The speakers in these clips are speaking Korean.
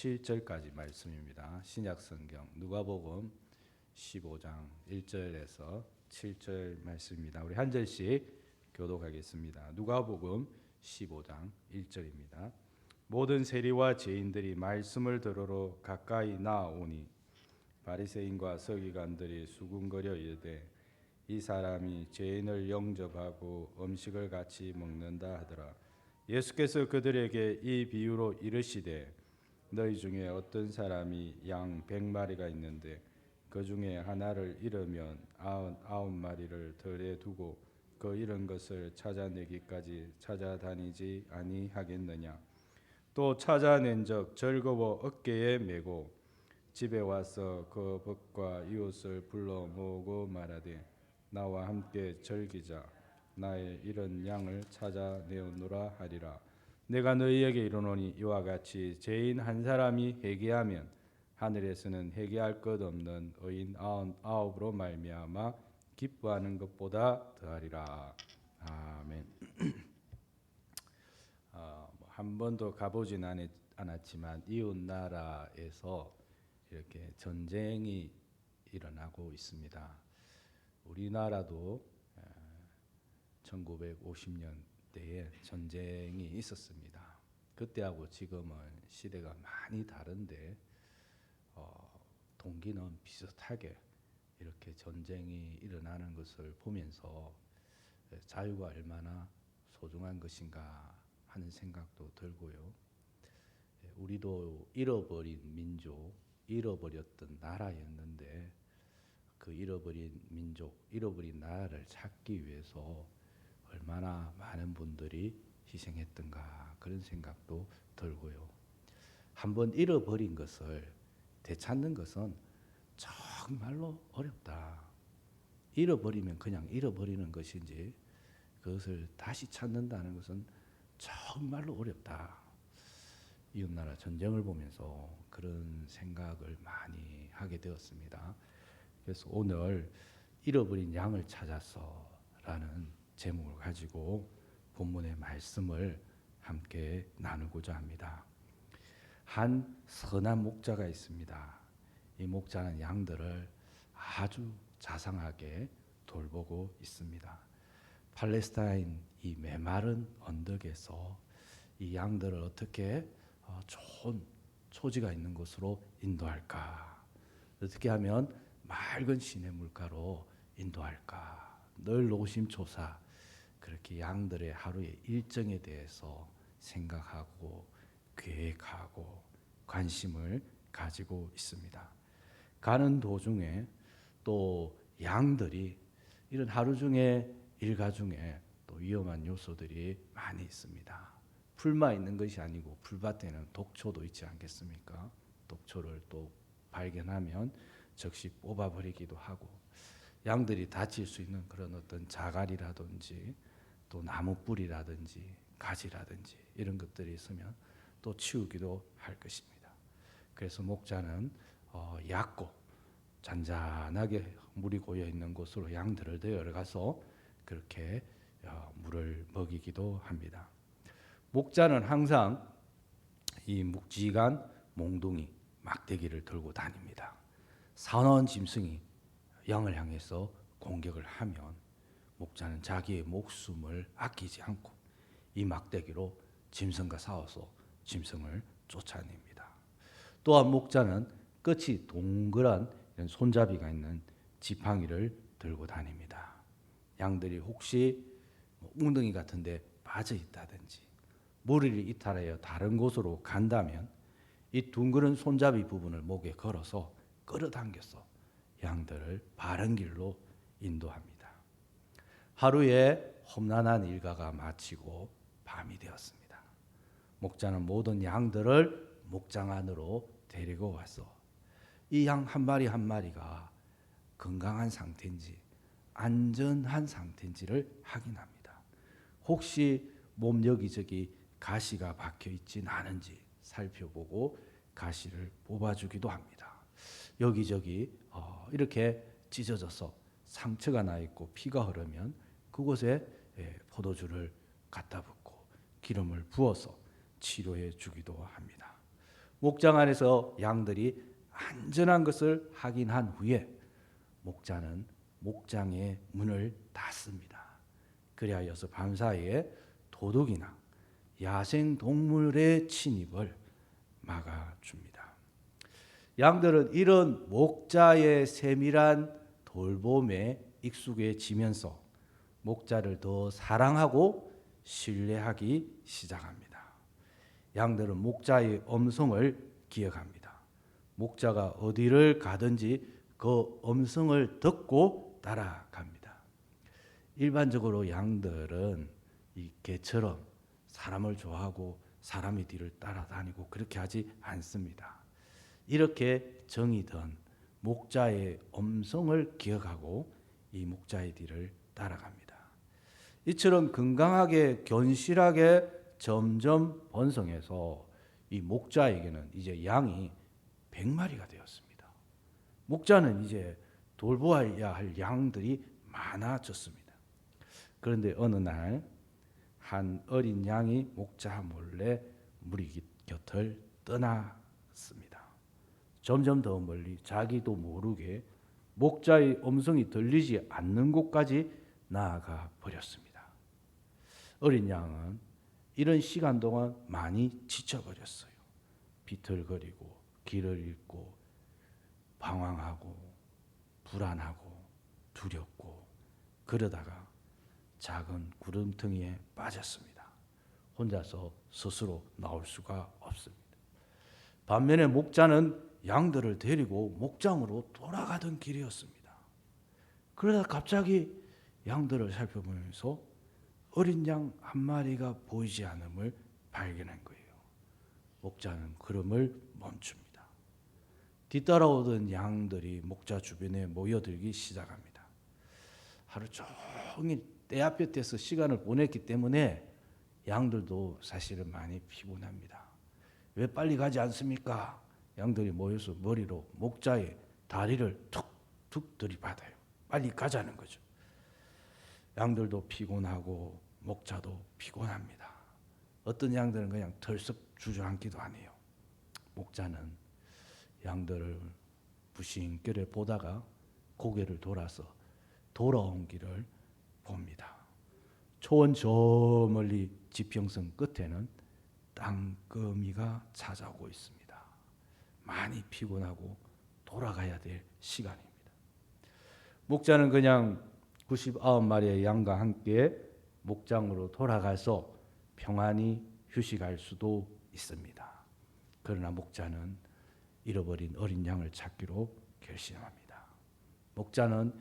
7절까지 말씀입니다. 신약성경 누가복음 15장 1절에서 7절 말씀입니다. 우리 한 절씩 교독하겠습니다. 누가복음 15장 1절입니다. 모든 세리와 죄인들이 말씀을 들으러 가까이 나오니 바리새인과 서기관들이 수군거려 이르되 이 사람이 죄인을 영접하고 음식을 같이 먹는다 하더라. 예수께서 그들에게 이 비유로 이르시되 너희 중에 어떤 사람이 양 100마리가 있는데 그 중에 하나를 잃으면 99마리를 들에 두고 그 잃은 것을 찾아내기까지 찾아다니지 아니하겠느냐. 또 찾아낸 적 즐거워 어깨에 메고 집에 와서 그 벗과 이웃을 불러 모으고 말하되 나와 함께 즐기자. 나의 잃은 양을 찾아내오노라 하리라. 내가 너희에게 이르노니 이와 같이 죄인 한 사람이 회개하면 하늘에서는 회개할 것 없는 의인 99으로 말미암아 기뻐하는 것보다 더하리라. 아멘. 한 번도 가보진 않았지만 이웃 나라에서 이렇게 전쟁이 일어나고 있습니다. 우리나라도 1950년대에 전쟁이 있었습니다. 그때하고 지금은 시대가 많이 다른데 동기는 비슷하게 이렇게 전쟁이 일어나는 것을 보면서 자유가 얼마나 소중한 것인가 하는 생각도 들고요. 우리도 잃어버린 민족, 잃어버렸던 나라였는데 그 잃어버린 민족, 잃어버린 나라를 찾기 위해서 얼마나 많은 분들이 희생했던가 그런 생각도 들고요. 한번 잃어버린 것을 되찾는 것은 정말로 어렵다. 잃어버리면 그냥 잃어버리는 것이지 그것을 다시 찾는다는 것은 정말로 어렵다. 이웃나라 전쟁을 보면서 그런 생각을 많이 하게 되었습니다. 그래서 오늘 잃어버린 양을 찾아서라는 제목을 가지고 본문의 말씀을 함께 나누고자 합니다. 한 선한 목자가 있습니다. 이 목자는 양들을 아주 자상하게 돌보고 있습니다. 팔레스타인 이 메마른 언덕에서 이 양들을 어떻게 좋은 초지가 있는 곳으로 인도할까? 어떻게 하면 맑은 시냇물가로 인도할까? 늘 노심초사 그렇게 양들의 하루의 일정에 대해서 생각하고 계획하고 관심을 가지고 있습니다. 가는 도중에 또 양들이 이런 하루 중에 일과 중에 또 위험한 요소들이 많이 있습니다. 풀만 있는 것이 아니고 풀밭에는 독초도 있지 않겠습니까? 독초를 또 발견하면 즉시 뽑아버리기도 하고 양들이 다칠 수 있는 그런 어떤 자갈이라든지 또 나무 뿌리라든지 가지라든지 이런 것들이 있으면 또 치우기도 할 것입니다. 그래서 목자는 얕고 잔잔하게 물이 고여 있는 곳으로 양들을 데려가서 그렇게 물을 먹이기도 합니다. 목자는 항상 이 묵직한 몽둥이 막대기를 들고 다닙니다. 사나운 짐승이 양을 향해서 공격을 하면 목자는 자기의 목숨을 아끼지 않고 이 막대기로 짐승과 싸워서 짐승을 쫓아냅니다. 또한 목자는 끝이 동그란 손잡이가 있는 지팡이를 들고 다닙니다. 양들이 혹시 웅덩이 같은 데 빠져 있다든지 무리를 이탈하여 다른 곳으로 간다면 이 둥그런 손잡이 부분을 목에 걸어서 끌어당겨서 양들을 바른 길로 인도합니다. 하루에 험난한 일과가 마치고 밤이 되었습니다. 목자는 모든 양들을 목장 안으로 데리고 와서 이 양 한 마리 한 마리가 건강한 상태인지 안전한 상태인지를 확인합니다. 혹시 몸 여기저기 가시가 박혀 있진 않은지 살펴보고 가시를 뽑아주기도 합니다. 여기저기 이렇게 찢어져서 상처가 나 있고 피가 흐르면 그곳에 포도주를 갖다 붓고 기름을 부어서 치료해 주기도 합니다. 목장 안에서 양들이 안전한 것을 확인한 후에 목자는 목장의 문을 닫습니다. 그리하여서 밤사이에 도둑이나 야생 동물의 침입을 막아줍니다. 양들은 이런 목자의 세밀한 돌봄에 익숙해지면서 목자를 더 사랑하고 신뢰하기 시작합니다. 양들은 목자의 음성을 기억합니다. 목자가 어디를 가든지 그 음성을 듣고 따라갑니다. 일반적으로 양들은 이 개처럼 사람을 좋아하고 사람의 뒤를 따라다니고 그렇게 하지 않습니다. 이렇게 정이 든 목자의 음성을 기억하고 이 목자의 뒤를 따라갑니다. 이처럼 건강하게 견실하게 점점 번성해서 이 목자에게는 이제 양이 100마리가 되었습니다. 목자는 이제 돌보아야 할 양들이 많아졌습니다. 그런데 어느 날 한 어린 양이 목자 몰래 무리 곁을 떠났습니다. 점점 더 멀리 자기도 모르게 목자의 음성이 들리지 않는 곳까지 나아가 버렸습니다. 어린 양은 이런 시간 동안 많이 지쳐버렸어요. 비틀거리고 길을 잃고 방황하고 불안하고 두렵고 그러다가 작은 구름텅이에 빠졌습니다. 혼자서 스스로 나올 수가 없습니다. 반면에 목자는 양들을 데리고 목장으로 돌아가던 길이었습니다. 그러다 갑자기 양들을 살펴보면서 어린 양 한 마리가 보이지 않음을 발견한 거예요. 목자는 걸음을 멈춥니다. 뒤따라오던 양들이 목자 주변에 모여들기 시작합니다. 하루 종일 떼아볕에서 시간을 보냈기 때문에 양들도 사실은 많이 피곤합니다. 왜 빨리 가지 않습니까? 양들이 모여서 머리로 목자의 다리를 툭툭 들이받아요. 빨리 가자는 거죠. 양들도 피곤하고 목자도 피곤합니다. 어떤 양들은 그냥 털썩 주저앉기도 하네요. 목자는 양들을 부싱결에 보다가 고개를 돌아서 돌아온 길을 봅니다. 초원 저 멀리 지평선 끝에는 땅거미가 찾아오고 있습니다. 많이 피곤하고 돌아가야 될 시간입니다. 목자는 그냥 99마리의 양과 함께 목장으로 돌아가서 평안히 휴식할 수도 있습니다. 그러나 목자는 잃어버린 어린 양을 찾기로 결심합니다. 목자는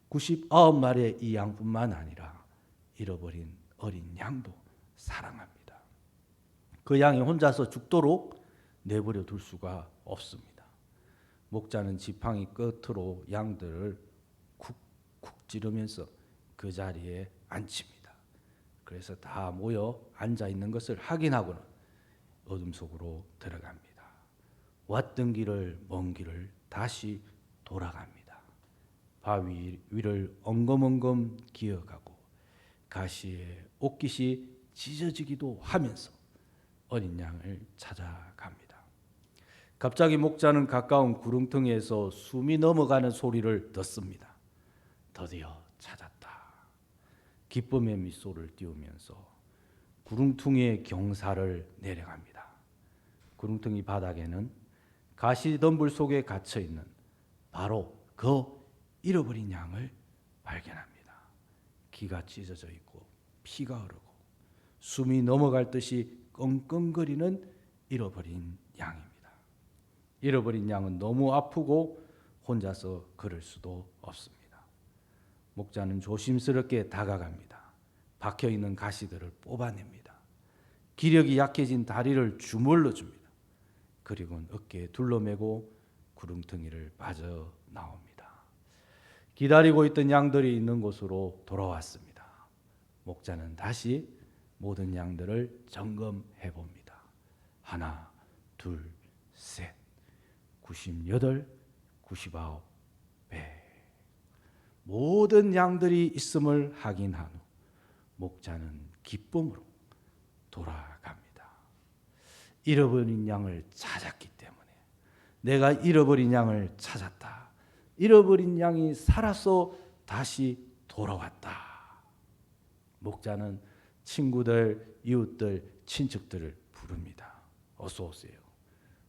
99마리의 이 양뿐만 아니라 잃어버린 어린 양도 사랑합니다. 그 양이 혼자서 죽도록 내버려 둘 수가 없습니다. 목자는 지팡이 끝으로 양들을 쿡쿡 찌르면서 그 자리에 앉힙니다. 그래서 다 모여 앉아 있는 것을 확인하고는 어둠 속으로 들어갑니다. 왔던 길을 먼 길을 다시 돌아갑니다. 바위 위를 엉금엉금 기어가고 가시에 옷깃이 찢어지기도 하면서 어린 양을 찾아갑니다. 갑자기 목자는 가까운 구름텅이에서 숨이 넘어가는 소리를 듣습니다. 드디어 찾았다. 기쁨의 미소를 띄우면서 구름텅이의 경사를 내려갑니다. 구름텅이 바닥에는 가시덤불 속에 갇혀있는 바로 그 잃어버린 양을 발견합니다. 기가 찢어져 있고 피가 흐르고 숨이 넘어갈 듯이 끙끙거리는 잃어버린 양입니다. 잃어버린 양은 너무 아프고 혼자서 걸을 수도 없습니다. 목자는 조심스럽게 다가갑니다. 박혀있는 가시들을 뽑아냅니다. 기력이 약해진 다리를 주물러 줍니다. 그리고는 어깨에 둘러매고 구름텅이를 빠져나옵니다. 기다리고 있던 양들이 있는 곳으로 돌아왔습니다. 목자는 다시 모든 양들을 점검해 봅니다. 하나, 둘, 셋, 98, 99, 100. 모든 양들이 있음을 확인한 후 목자는 기쁨으로 돌아갑니다. 잃어버린 양을 찾았기 때문에 내가 잃어버린 양을 찾았다. 잃어버린 양이 살아서 다시 돌아왔다. 목자는 친구들, 이웃들, 친척들을 부릅니다. 어서 오세요.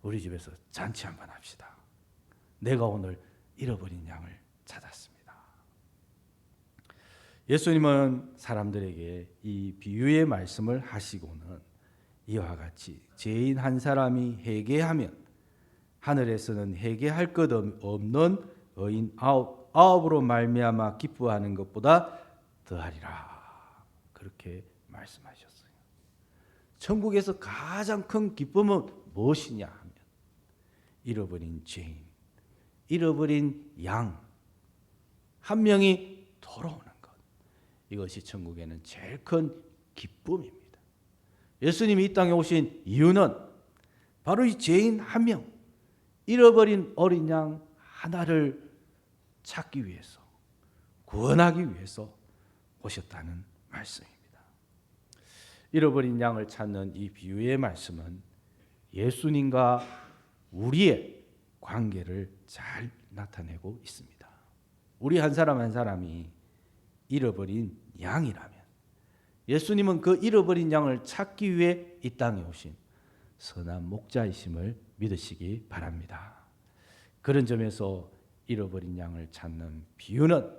우리 집에서 잔치 한번 합시다. 내가 오늘 잃어버린 양을 찾았습니다. 예수님은 사람들에게 이 비유의 말씀을 하시고는 이와 같이 죄인 한 사람이 회개하면 하늘에서는 회개할 것 없는 의인 아홉으로 말미암아 기뻐하는 것보다 더하리라. 그렇게 말씀하셨어요. 천국에서 가장 큰 기쁨은 무엇이냐 하면 잃어버린 죄인, 잃어버린 양 한 명이 돌아오는 것. 이것이 천국에는 제일 큰 기쁨입니다. 예수님이 이 땅에 오신 이유는 바로 이 죄인 한 명, 잃어버린 어린 양 하나를 찾기 위해서, 구원하기 위해서 오셨다는 말씀입니다. 잃어버린 양을 찾는 이 비유의 말씀은 예수님과 우리의 관계를 잘 나타내고 있습니다. 우리 한 사람 한 사람이 잃어버린 양이라면 예수님은 그 잃어버린 양을 찾기 위해 이 땅에 오신 선한 목자이심을 믿으시기 바랍니다. 그런 점에서 잃어버린 양을 찾는 비유는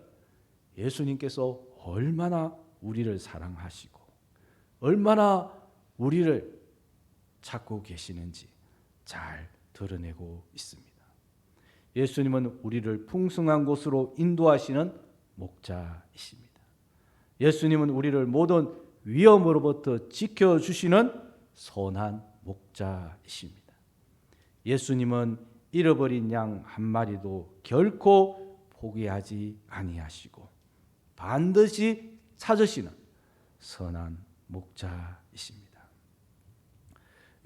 예수님께서 얼마나 우리를 사랑하시고 얼마나 우리를 찾고 계시는지 잘 드러내고 있습니다. 예수님은 우리를 풍성한 곳으로 인도하시는 목자이십니다. 예수님은 우리를 모든 위험으로부터 지켜주시는 선한 목자이십니다. 예수님은 잃어버린 양 한 마리도 결코 포기하지 아니하시고 반드시 찾으시는 선한 목자이십니다.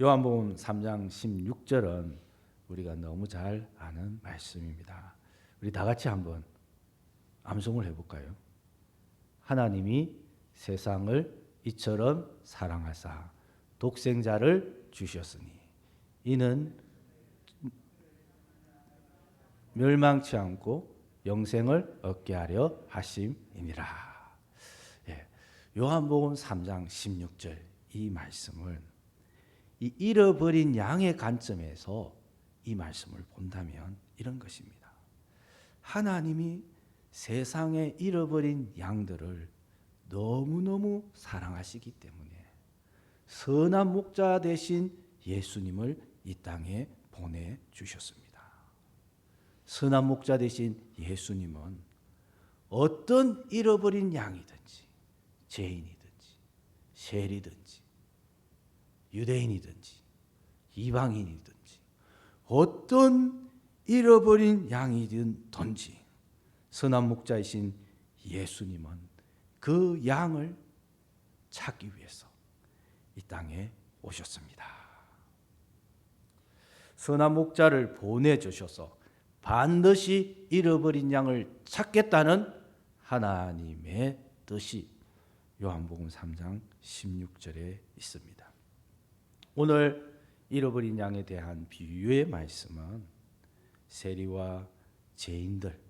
요한복음 3장 16절은 우리가 너무 잘 아는 말씀입니다. 우리 다 같이 한번 암송을 해볼까요? 하나님이 세상을 이처럼 사랑하사 독생자를 주셨으니 이는 멸망치 않고 영생을 얻게 하려 하심이니라. 예, 요한복음 3장 16절 이 말씀을 이 잃어버린 양의 관점에서 이 말씀을 본다면 이런 것입니다. 하나님이 세상에 잃어버린 양들을 너무너무 사랑하시기 때문에 선한 목자 되신 예수님을 이 땅에 보내주셨습니다. 선한 목자 되신 예수님은 어떤 잃어버린 양이든지 죄인이든지 세리든지 유대인이든지 이방인이든지 어떤 잃어버린 양이든지 선한 목자이신 예수님은 그 양을 찾기 위해서 이 땅에 오셨습니다. 선한 목자를 보내주셔서 반드시 잃어버린 양을 찾겠다는 하나님의 뜻이 요한복음 3장 16절에 있습니다. 오늘 잃어버린 양에 대한 비유의 말씀은 세리와 죄인들이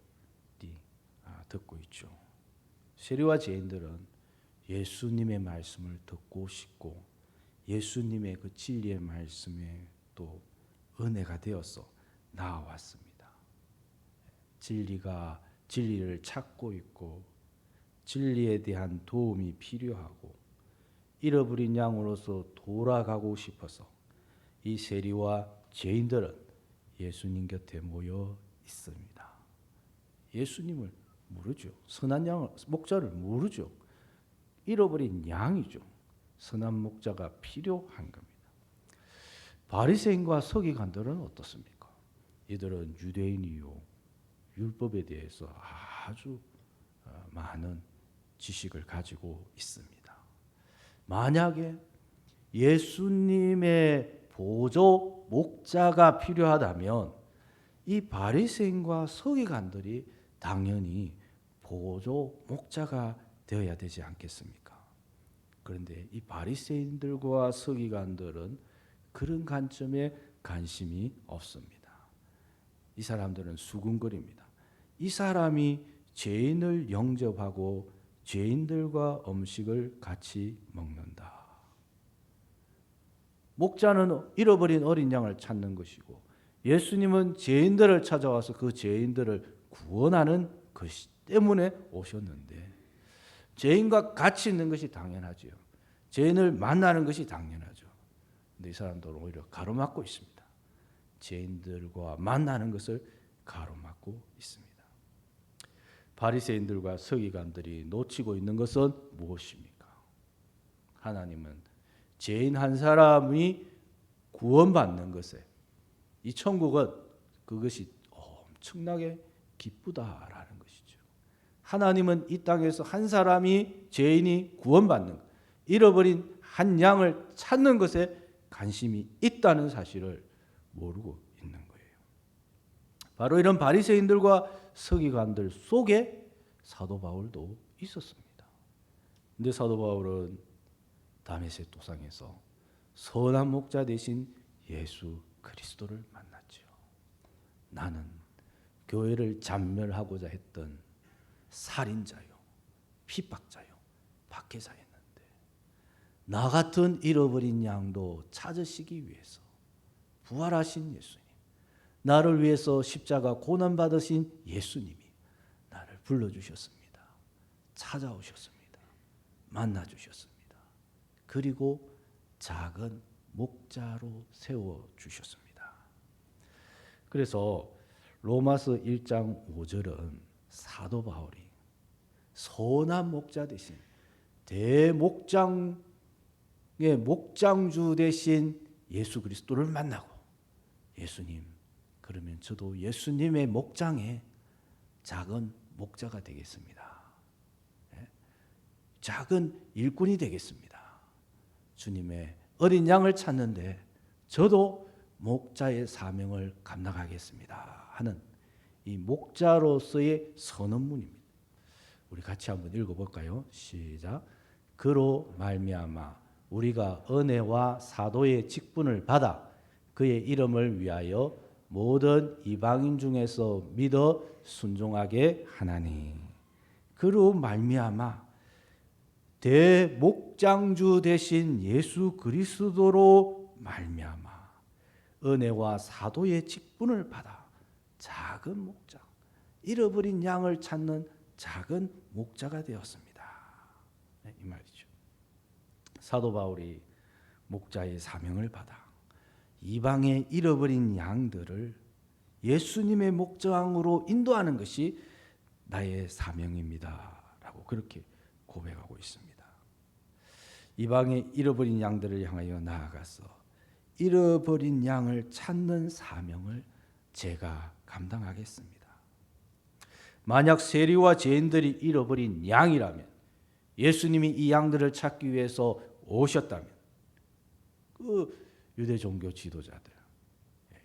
듣고 있죠. 세리와 죄인들은 예수님의 말씀을 듣고 싶고 예수님의 그 진리의 말씀에 또 은혜가 되어서 나아왔습니다. 진리를 찾고 있고 진리에 대한 도움이 필요하고 잃어버린 양으로서 돌아가고 싶어서 이 세리와 죄인들은 예수님 곁에 모여 있습니다. 예수님을 모르죠. 선한 양을 목자를 모르죠. 잃어버린 양이죠. 선한 목자가 필요한 겁니다. 바리새인과 서기관들은 어떻습니까? 이들은 유대인이요 율법에 대해서 아주 많은 지식을 가지고 있습니다. 만약에 예수님의 보조 목자가 필요하다면 이 바리새인과 서기관들이 당연히 보조 목자가 되어야 되지 않겠습니까? 그런데 이 바리새인들과 서기관들은 그런 관점에 관심이 없습니다. 이 사람들은 수군거립니다. 이 사람이 죄인을 영접하고 죄인들과 음식을 같이 먹는다. 목자는 잃어버린 어린 양을 찾는 것이고 예수님은 죄인들을 찾아와서 그 죄인들을 구원하는 것이 때문에 오셨는데 죄인과 같이 있는 것이 당연하죠. 죄인을 만나는 것이 당연하죠. 근데 이 사람들은 오히려 가로막고 있습니다. 죄인들과 만나는 것을 가로막고 있습니다. 바리새인들과 서기관들이 놓치고 있는 것은 무엇입니까? 하나님은 죄인 한 사람이 구원받는 것에 이 천국은 그것이 엄청나게 기쁘다라는 것이죠. 하나님은 이 땅에서 한 사람이 죄인이 구원받는 것, 잃어버린 한 양을 찾는 것에 관심이 있다는 사실을 모르고 있는 거예요. 바로 이런 바리새인들과 서기관들 속에 사도 바울도 있었습니다. 근데 사도 바울은 다메섹 도상에서 선한 목자 되신 예수 그리스도를 만났죠. 나는 교회를 잔멸하고자 했던 살인자요, 핍박자요, 박해자였는데 나 같은 잃어버린 양도 찾으시기 위해서 부활하신 예수님, 나를 위해서 십자가 고난받으신 예수님이 나를 불러주셨습니다. 찾아오셨습니다. 만나주셨습니다. 그리고 작은 목자로 세워주셨습니다. 그래서 로마서 1장 5절은 사도 바울이 선한 목자 대신 대목장의 목장주 대신 예수 그리스도를 만나고 예수님, 그러면 저도 예수님의 목장에 작은 목자가 되겠습니다. 작은 일꾼이 되겠습니다. 주님의 어린 양을 찾는데 저도 목자의 사명을 감당하겠습니다 하는 이 목자로서의 선언문입니다. 우리 같이 한번 읽어볼까요? 시작. 그로 말미암아 우리가 은혜와 사도의 직분을 받아 그의 이름을 위하여 모든 이방인 중에서 믿어 순종하게 하나니. 그로 말미암아 대목장주 되신 예수 그리스도로 말미암아 은혜와 사도의 직분을 받아 작은 목자, 잃어버린 양을 찾는 작은 목자가 되었습니다. 이 말이죠. 사도 바울이 목자의 사명을 받아 이방의 잃어버린 양들을 예수님의 목장으로 인도하는 것이 나의 사명입니다 라고 그렇게 고백하고 있습니다. 이방의 잃어버린 양들을 향하여 나아가서 잃어버린 양을 찾는 사명을 제가 감당하겠습니다. 만약 세리와 죄인들이 잃어버린 양이라면 예수님이 이 양들을 찾기 위해서 오셨다면 그 유대 종교 지도자들,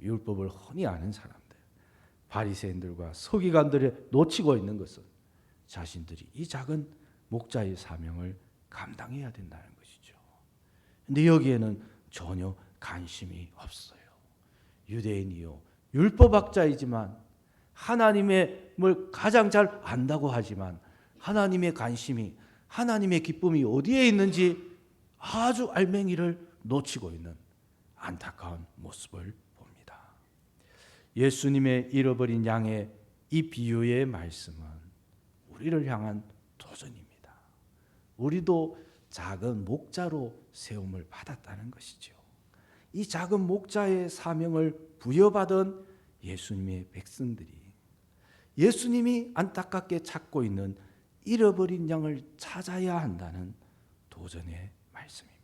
율법을 흔히 아는 사람들, 바리새인들과 서기관들이 놓치고 있는 것은 자신들이 이 작은 목자의 사명을 감당해야 된다는 것이죠. 그런데 여기에는 전혀 관심이 없어요. 유대인이요, 율법학자이지만 하나님의 뭘 가장 잘 안다고 하지만 하나님의 관심이, 하나님의 기쁨이 어디에 있는지 아주 알맹이를 놓치고 있는 안타까운 모습을 봅니다. 예수님의 잃어버린 양의 이 비유의 말씀은 우리를 향한 도전입니다. 우리도 작은 목자로 세움을 받았다는 것이죠. 이 작은 목자의 사명을 부여받은 예수님의 백성들이 예수님이 안타깝게 찾고 있는 잃어버린 양을 찾아야 한다는 도전의 말씀입니다.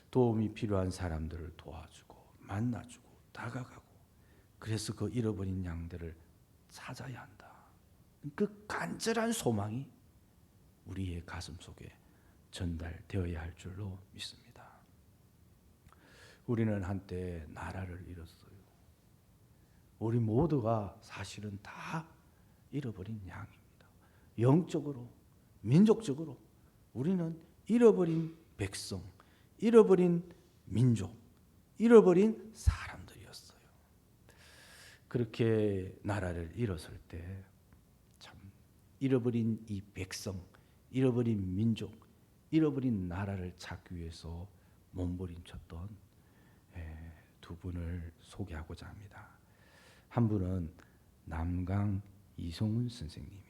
도움이 필요한 사람들을 도와주고 만나주고 다가가고 그래서 그 잃어버린 양들을 찾아야 한다. 그 간절한 소망이 우리의 가슴 속에 전달되어야 할 줄로 믿습니다. 우리는 한때 나라를 잃었어요. 우리 모두가 사실은 다 잃어버린 양입니다. 영적으로, 민족적으로 우리는 잃어버린 백성, 잃어버린 민족, 잃어버린 사람들이었어요. 그렇게 나라를 잃었을 때 참 잃어버린 이 백성, 잃어버린 민족, 잃어버린 나라를 찾기 위해서 몸부림쳤던 두 분을 소개하고자 합니다. 한 분은 남강 이성훈 선생님입니다.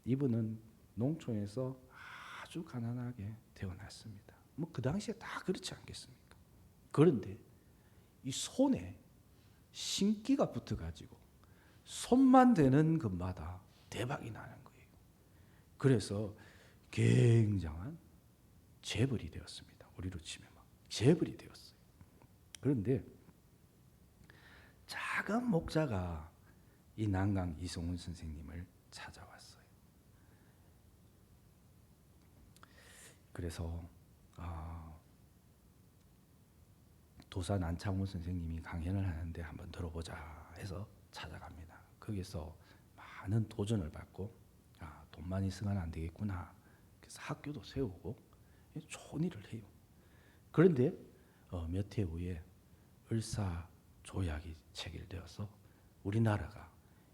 이분은 농촌에서 아주 가난하게 태어났습니다. 뭐 그 당시에 다 그렇지 않겠습니까? 그런데 이 손에 신기가 붙어가지고 손만 대는 것마다 대박이 나는 거예요. 그래서 굉장한 재벌이 되었습니다. 우리로 치면 막 재벌이 되었어요. 그런데 작은 목자가 이 남강 이성훈 선생님을 찾아왔어요. 그래서 도산 안창호 선생님이 강연을 하는데 한번 들어보자 해서 찾아갑니다. 거기서 많은 도전을 받고 돈만 있으면 안 되겠구나. 그래서 학교도 세우고 좋은 일을 해요. 그런데 몇 해 후에 을사조약이 체결되어서 우리나라가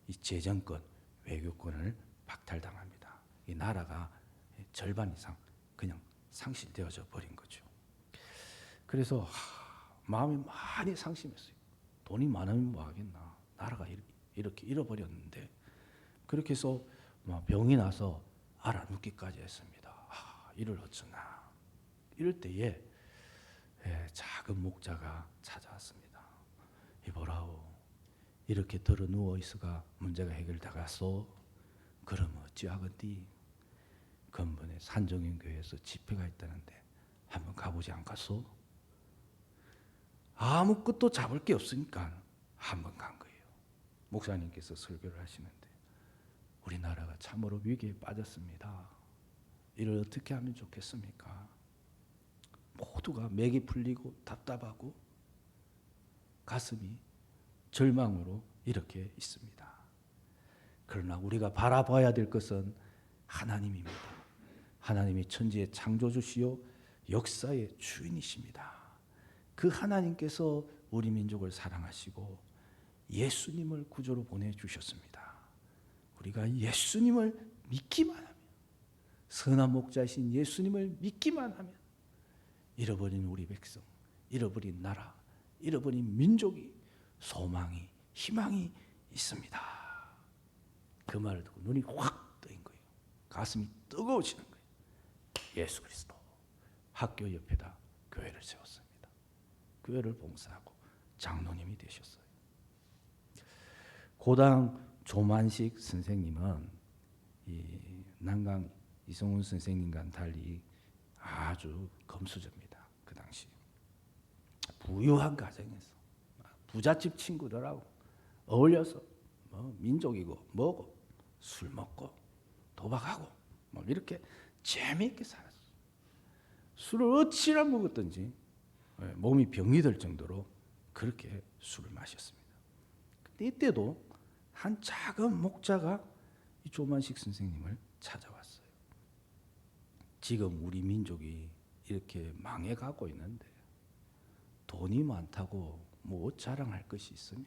이 재정권, 외교권을 박탈당합니다. 이 나라가 절반 이상 그냥 상실되어져 버린 거죠. 그래서 마음이 많이 상심했어요. 돈이 많으면 뭐 하겠나. 나라가 이렇게 잃어버렸는데 그렇게 해서 병이 나서 알아 눕기까지 했습니다. 이를 어쩌나. 이럴 때에 작은 목자가 찾아왔습니다. 이보라오, 이렇게 들어 누워 있어가 문제가 해결되겠소? 그러면 어찌하겠디? 근본에 산정인교회에서 집회가 있다는데 한번 가보지 않겠소? 아무것도 잡을 게 없으니까 한번 간 거예요. 목사님께서 설교를 하시는데 우리나라가 참으로 위기에 빠졌습니다. 이를 어떻게 하면 좋겠습니까? 모두가 맥이 풀리고 답답하고 가슴이 절망으로 이렇게 있습니다. 그러나 우리가 바라봐야 될 것은 하나님입니다. 하나님이 천지의 창조주시요 역사의 주인이십니다. 그 하나님께서 우리 민족을 사랑하시고 예수님을 구조로 보내주셨습니다. 우리가 예수님을 믿기만 하면, 선한 목자이신 예수님을 믿기만 하면 잃어버린 우리 백성, 잃어버린 나라, 잃어버린 민족이 소망이, 희망이 있습니다. 그 말을 듣고 눈이 확 뜨인 거예요. 가슴이 뜨거워지는 거예요. 예수 그리스도. 학교 옆에다 교회를 세웠습니다. 교회를 봉사하고 장로님이 되셨어요. 고당 조만식 선생님은 이 남강 이성훈 선생님과는 달리 아주 검수저입니다. 그 당시 부유한 가정에서 부잣집 친구들하고 어울려서 민족이고 뭐고 술 먹고 도박하고 이렇게 재미있게 살았어요. 술을 어찌나 먹었든지 몸이 병이 들 정도로 그렇게 술을 마셨습니다. 근데 이때도 한 작은 목자가 이 조만식 선생님을 찾아왔어요. 지금 우리 민족이 이렇게 망해가고 있는데 돈이 많다고 뭐 자랑할 것이 있으면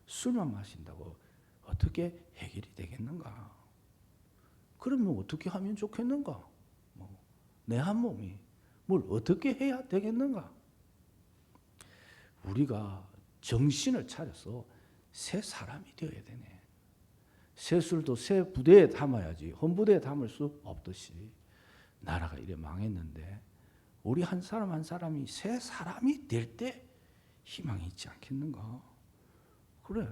술만 마신다고 어떻게 해결이 되겠는가? 그러면 어떻게 하면 좋겠는가? 내 한 몸이 뭘 어떻게 해야 되겠는가? 우리가 정신을 차려서 새 사람이 되어야 되네. 새 술도 새 부대에 담아야지 헌부대에 담을 수 없듯이 나라가 이래 망했는데 우리 한 사람 한 사람이 새 사람이 될 때 희망이 있지 않겠는가? 그래.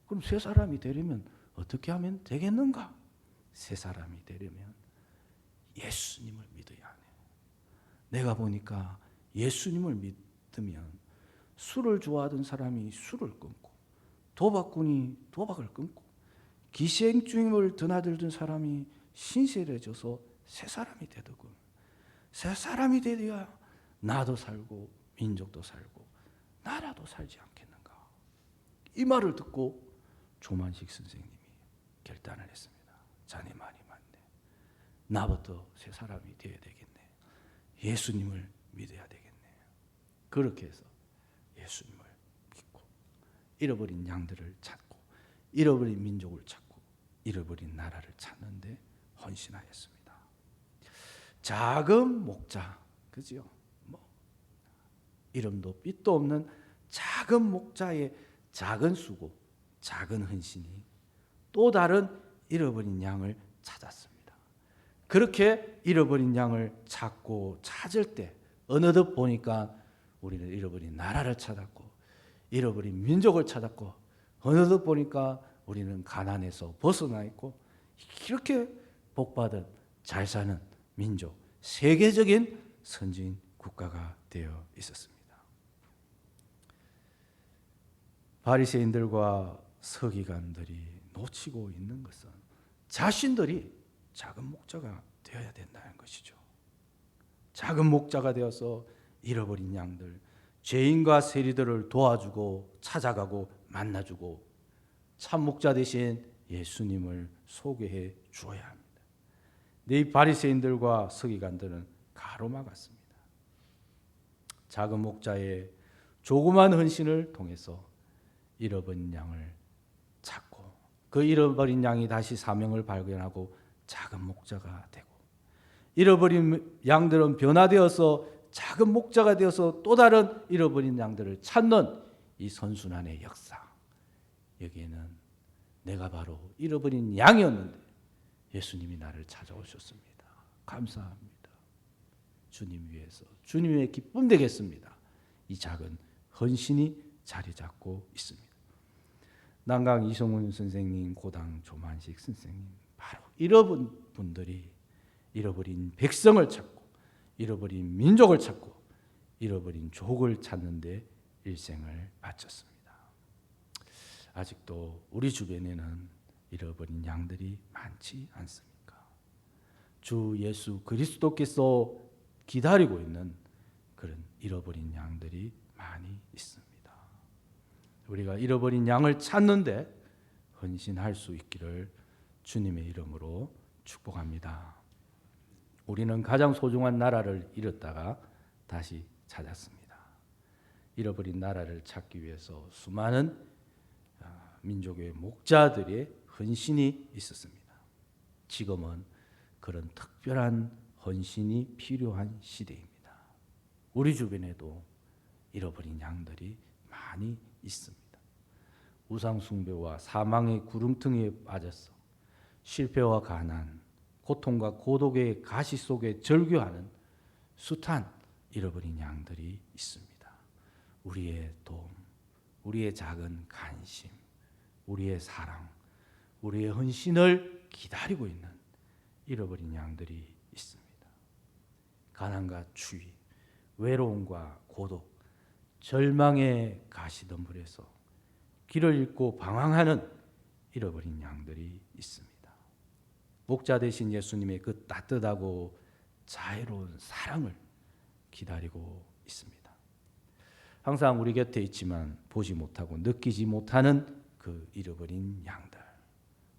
그럼 새 사람이 되려면 어떻게 하면 되겠는가? 새 사람이 되려면 예수님을 믿어야 하네. 내가 보니까 예수님을 믿으면 술을 좋아하던 사람이 술을 끊고 도박꾼이 도박을 끊고 기생충을 드나들던 사람이 신실해져서 새 사람이 되더군. 새 사람이 되어야 나도 살고 민족도 살고 나라도 살지 않겠는가. 이 말을 듣고 조만식 선생님이 결단을 했습니다. 자네 말이 맞네. 나부터 새 사람이 되어야 되겠네. 예수님을 믿어야 되겠네. 그렇게 해서 예수님을 믿고 잃어버린 양들을 찾고 잃어버린 민족을 찾고 잃어버린 나라를 찾는데 헌신하였습니다. 작은 목자, 그죠? 이름도 빛도 없는 작은 목자의 작은 수고, 작은 헌신이 또 다른 잃어버린 양을 찾았습니다. 그렇게 잃어버린 양을 찾고 찾을 때 어느덧 보니까 우리는 잃어버린 나라를 찾았고 잃어버린 민족을 찾았고 어느덧 보니까 우리는 가난에서 벗어나 있고 이렇게 복받은 잘 사는 민족, 세계적인 선진 국가가 되어 있었습니다. 바리새인들과 서기관들이 놓치고 있는 것은 자신들이 작은 목자가 되어야 된다는 것이죠. 작은 목자가 되어서 잃어버린 양들, 죄인과 세리들을 도와주고 찾아가고 만나주고 참 목자 대신 예수님을 소개해 주어야 합니다. 이 바리새인들과 서기관들은 가로막았습니다. 작은 목자의 조그만 헌신을 통해서 잃어버린 양을 찾고 그 잃어버린 양이 다시 사명을 발견하고 작은 목자가 되고 잃어버린 양들은 변화되어서 작은 목자가 되어서 또 다른 잃어버린 양들을 찾는 이 선순환의 역사. 여기에는 내가 바로 잃어버린 양이었는데 예수님이 나를 찾아오셨습니다. 감사합니다. 주님 위해서 주님의 기쁨 되겠습니다. 이 작은 헌신이 자리 잡고 있습니다. 난강 이성훈 선생님, 고당 조만식 선생님, 바로 이런 분들이 잃어버린 백성을 찾고 잃어버린 민족을 찾고 잃어버린 족을 찾는 데 일생을 바쳤습니다. 아직도 우리 주변에는 잃어버린 양들이 많지 않습니까? 주 예수 그리스도께서 기다리고 있는 그런 잃어버린 양들이 많이 있습니다. 우리가 잃어버린 양을 찾는데 헌신할 수 있기를 주님의 이름으로 축복합니다. 우리는 가장 소중한 나라를 잃었다가 다시 찾았습니다. 잃어버린 나라를 찾기 위해서 수많은 민족의 목자들의 헌신이 있었습니다. 지금은 그런 특별한 헌신이 필요한 시대입니다. 우리 주변에도 잃어버린 양들이 많이 있습니다. 우상 숭배와 사망의 구름텅이에 빠져서 실패와 가난, 고통과 고독의 가시 속에 절규하는 숱한 잃어버린 양들이 있습니다. 우리의 도움, 우리의 작은 관심, 우리의 사랑, 우리의 헌신을 기다리고 있는 잃어버린 양들이 있습니다. 가난과 추위, 외로움과 고독, 절망의 가시덤불에서 길을 잃고 방황하는 잃어버린 양들이 있습니다. 목자 되신 예수님의 그 따뜻하고 자애로운 사랑을 기다리고 있습니다. 항상 우리 곁에 있지만 보지 못하고 느끼지 못하는 그 잃어버린 양들,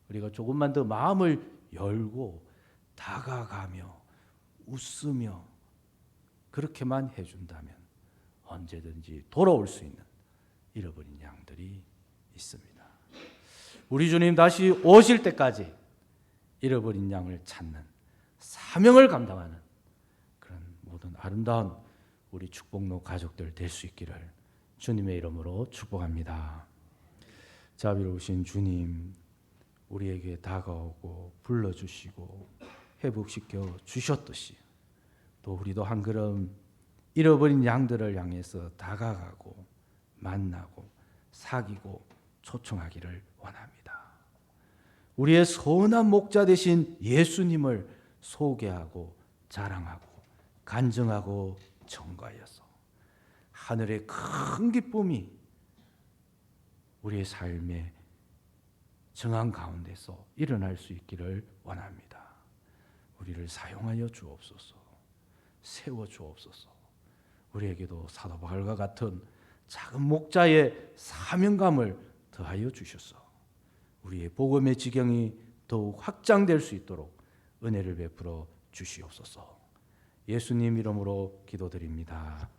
우리가 조금만 더 마음을 열고 다가가며 웃으며 그렇게만 해준다면 언제든지 돌아올 수 있는 잃어버린 양들이 있습니다. 우리 주님 다시 오실 때까지 잃어버린 양을 찾는 사명을 감당하는 그런 모든 아름다운 우리 축복로 가족들 될 수 있기를 주님의 이름으로 축복합니다. 자비로우신 주님, 우리에게 다가오고 불러주시고 회복시켜 주셨듯이 또 우리도 한 걸음 잃어버린 양들을 향해서 다가가고 만나고 사귀고 초청하기를 원합니다. 우리의 선한 목자 되신 예수님을 소개하고 자랑하고 간증하고 전가하여서 하늘의 큰 기쁨이 우리의 삶의 정한 가운데서 일어날 수 있기를 원합니다. 우리를 사용하여 주옵소서. 세워 주옵소서. 우리에게도 사도 바울과 같은 작은 목자의 사명감을 더하여 주셔서 우리의 복음의 지경이 더욱 확장될 수 있도록 은혜를 베풀어 주시옵소서. 예수님 이름으로 기도드립니다.